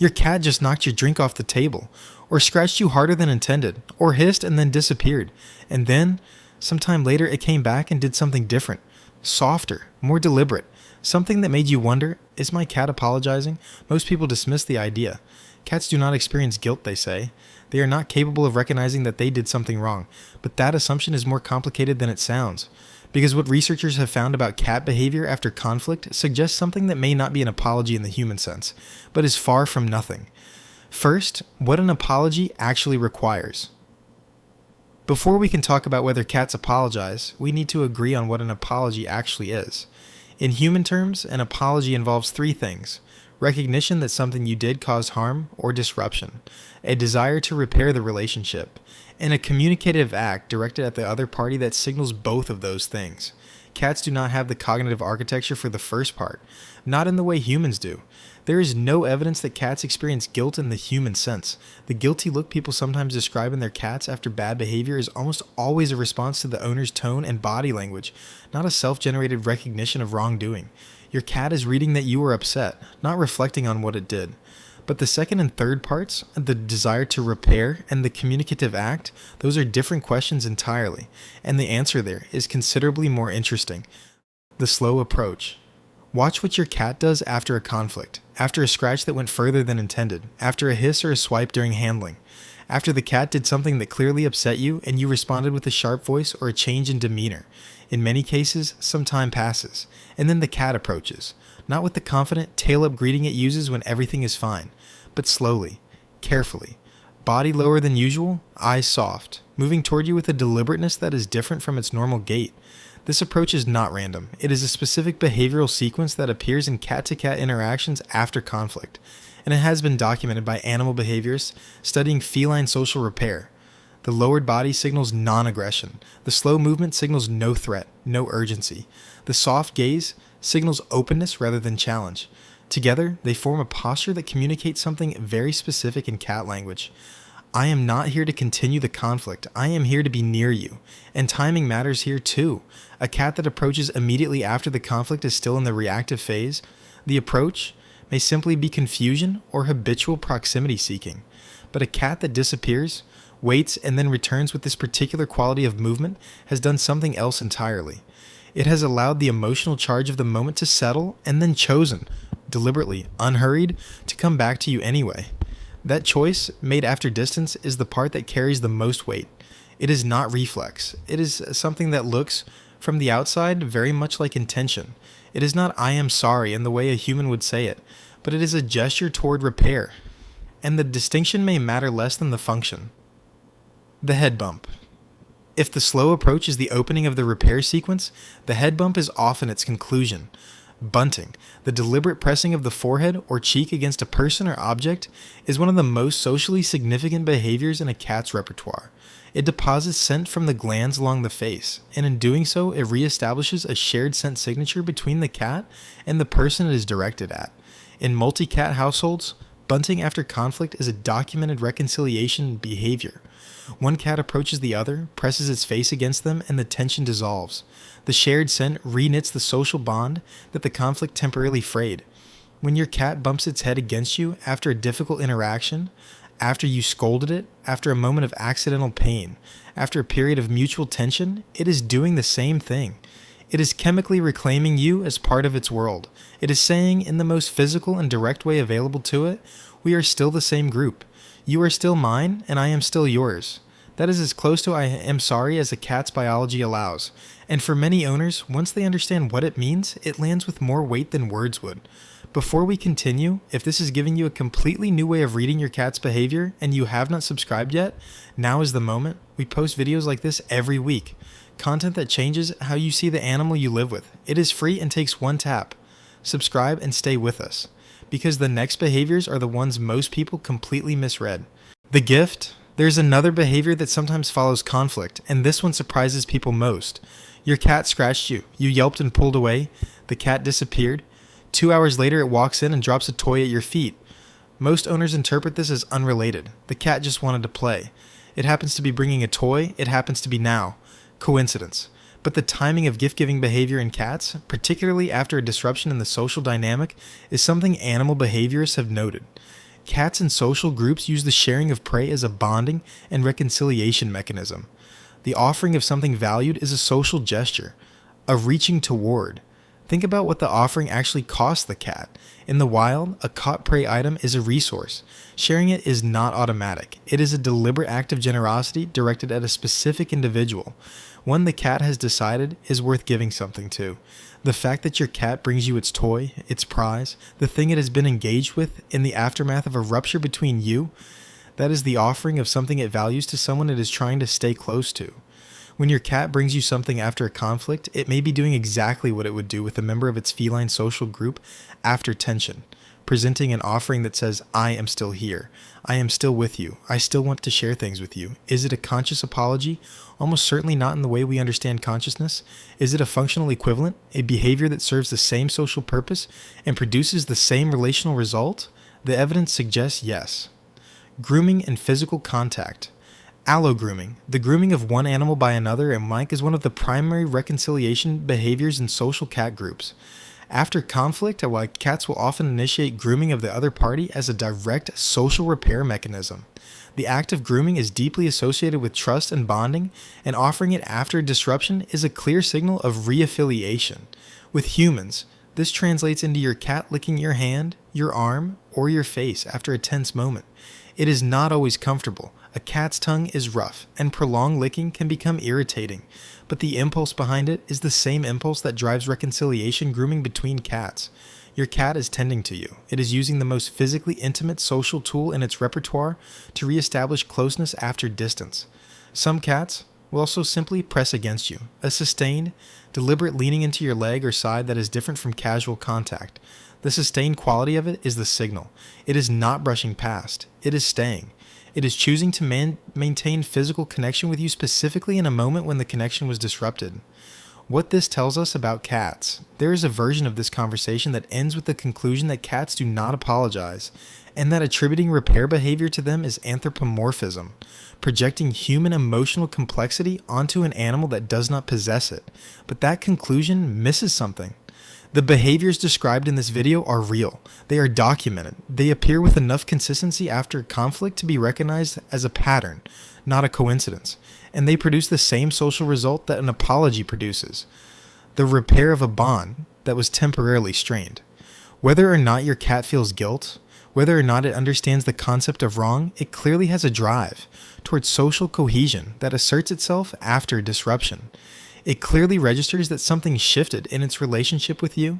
Your cat just knocked your drink off the table, or scratched you harder than intended, or hissed and then disappeared. And then, sometime later, it came back and did something different, softer, more deliberate, something that made you wonder, is my cat apologizing? Most people dismiss the idea. Cats do not experience guilt, they say. They are not capable of recognizing that they did something wrong, but that assumption is more complicated than it sounds. Because what researchers have found about cat behavior after conflict suggests something that may not be an apology in the human sense, but is far from nothing. First, what an apology actually requires. Before we can talk about whether cats apologize, we need to agree on what an apology actually is. In human terms, an apology involves three things: recognition that something you did caused harm or disruption, a desire to repair the relationship, and a communicative act directed at the other party that signals both of those things. Cats do not have the cognitive architecture for the first part, not in the way humans do. There is no evidence that cats experience guilt in the human sense. The guilty look people sometimes describe in their cats after bad behavior is almost always a response to the owner's tone and body language, not a self-generated recognition of wrongdoing. Your cat is reading that you were upset, not reflecting on what it did. But the second and third parts, the desire to repair and the communicative act, those are different questions entirely, and the answer there is considerably more interesting. The slow approach. Watch what your cat does after a conflict, after a scratch that went further than intended, after a hiss or a swipe during handling, after the cat did something that clearly upset you and you responded with a sharp voice or a change in demeanor. In many cases, some time passes, and then the cat approaches, not with the confident, tail-up greeting it uses when everything is fine, but slowly, carefully, body lower than usual, eyes soft, moving toward you with a deliberateness that is different from its normal gait. This approach is not random. It is a specific behavioral sequence that appears in cat-to-cat interactions after conflict, and it has been documented by animal behaviorists studying feline social repair. The lowered body signals non-aggression. The slow movement signals no threat, no urgency. The soft gaze signals openness rather than challenge. Together, they form a posture that communicates something very specific in cat language. I am not here to continue the conflict. I am here to be near you. And timing matters here too. A cat that approaches immediately after the conflict is still in the reactive phase. The approach may simply be confusion or habitual proximity seeking. But a cat that disappears, waits, and then returns with this particular quality of movement has done something else entirely. It has allowed the emotional charge of the moment to settle and then chosen, deliberately, unhurried, to come back to you anyway. That choice, made after distance, is the part that carries the most weight. It is not reflex. It is something that looks, from the outside, very much like intention. It is not "I am sorry" in the way a human would say it, but it is a gesture toward repair. And the distinction may matter less than the function. The head bump. If the slow approach is the opening of the repair sequence, the head bump is often its conclusion. Bunting, the deliberate pressing of the forehead or cheek against a person or object, is one of the most socially significant behaviors in a cat's repertoire. It deposits scent from the glands along the face, and in doing so, it reestablishes a shared scent signature between the cat and the person it is directed at. In multi-cat households, bunting after conflict is a documented reconciliation behavior. One cat approaches the other, presses its face against them, and the tension dissolves. The shared scent reknits the social bond that the conflict temporarily frayed. When your cat bumps its head against you after a difficult interaction, after you scolded it, after a moment of accidental pain, after a period of mutual tension, it is doing the same thing. It is chemically reclaiming you as part of its world. It is saying, in the most physical and direct way available to it, we are still the same group. You are still mine, and I am still yours. That is as close to "I am sorry" as a cat's biology allows. And for many owners, once they understand what it means, it lands with more weight than words would. Before we continue, if this is giving you a completely new way of reading your cat's behavior and you have not subscribed yet, now is the moment. We post videos like this every week. Content that changes how you see the animal you live with. It is free and takes one tap. Subscribe and stay with us, because the next behaviors are the ones most people completely misread. The gift. There's another behavior that sometimes follows conflict, and this one surprises people most. Your cat scratched you. You yelped and pulled away. The cat disappeared. 2 hours later, it walks in and drops a toy at your feet. Most owners interpret this as unrelated. The cat just wanted to play. It happens to be bringing a toy. It happens to be now. Coincidence. But the timing of gift-giving behavior in cats, particularly after a disruption in the social dynamic, is something animal behaviorists have noted. Cats in social groups use the sharing of prey as a bonding and reconciliation mechanism. The offering of something valued is a social gesture, a reaching toward. Think about what the offering actually costs the cat. In the wild, a caught prey item is a resource. Sharing it is not automatic. It is a deliberate act of generosity directed at a specific individual, one the cat has decided is worth giving something to. The fact that your cat brings you its toy, its prize, the thing it has been engaged with in the aftermath of a rupture between you, that is the offering of something it values to someone it is trying to stay close to. When your cat brings you something after a conflict, it may be doing exactly what it would do with a member of its feline social group after tension, presenting an offering that says, I am still here. I am still with you. I still want to share things with you. Is it a conscious apology? Almost certainly not in the way we understand consciousness. Is it a functional equivalent, a behavior that serves the same social purpose and produces the same relational result? The evidence suggests yes. Grooming and physical contact. Allogrooming, the grooming of one animal by another and like, is one of the primary reconciliation behaviors in social cat groups. After conflict, cats will often initiate grooming of the other party as a direct social repair mechanism. The act of grooming is deeply associated with trust and bonding, and offering it after a disruption is a clear signal of reaffiliation. With humans, this translates into your cat licking your hand, your arm, or your face after a tense moment. It is not always comfortable. A cat's tongue is rough, and prolonged licking can become irritating, but the impulse behind it is the same impulse that drives reconciliation grooming between cats. Your cat is tending to you. It is using the most physically intimate social tool in its repertoire to reestablish closeness after distance. Some cats will also simply press against you, a sustained, deliberate leaning into your leg or side that is different from casual contact. The sustained quality of it is the signal. It is not brushing past. It is staying. It is choosing to maintain physical connection with you specifically in a moment when the connection was disrupted. What this tells us about cats. There is a version of this conversation that ends with the conclusion that cats do not apologize, and that attributing repair behavior to them is anthropomorphism, projecting human emotional complexity onto an animal that does not possess it. But that conclusion misses something. The behaviors described in this video are real. They are documented. They appear with enough consistency after conflict to be recognized as a pattern, not a coincidence. And they produce the same social result that an apology produces: the repair of a bond that was temporarily strained. Whether or not your cat feels guilt, whether or not it understands the concept of wrong, it clearly has a drive towards social cohesion that asserts itself after disruption. It clearly registers that something shifted in its relationship with you,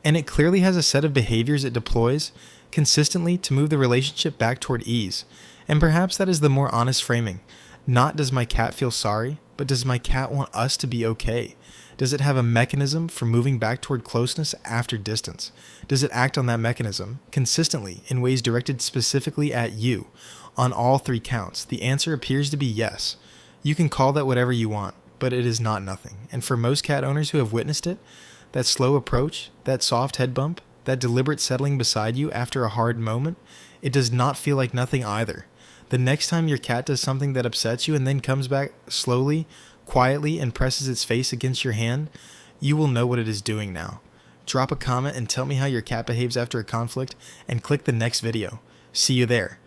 and it clearly has a set of behaviors it deploys consistently to move the relationship back toward ease. And perhaps that is the more honest framing. Not does my cat feel sorry, but does my cat want us to be okay? Does it have a mechanism for moving back toward closeness after distance? Does it act on that mechanism consistently in ways directed specifically at you? On all three counts, the answer appears to be yes. You can call that whatever you want, but it is not nothing. And for most cat owners who have witnessed it, that slow approach, that soft head bump, that deliberate settling beside you after a hard moment, it does not feel like nothing either. The next time your cat does something that upsets you and then comes back slowly, quietly, and presses its face against your hand, you will know what it is doing now. Drop a comment and tell me how your cat behaves after a conflict, and click the next video. See you there.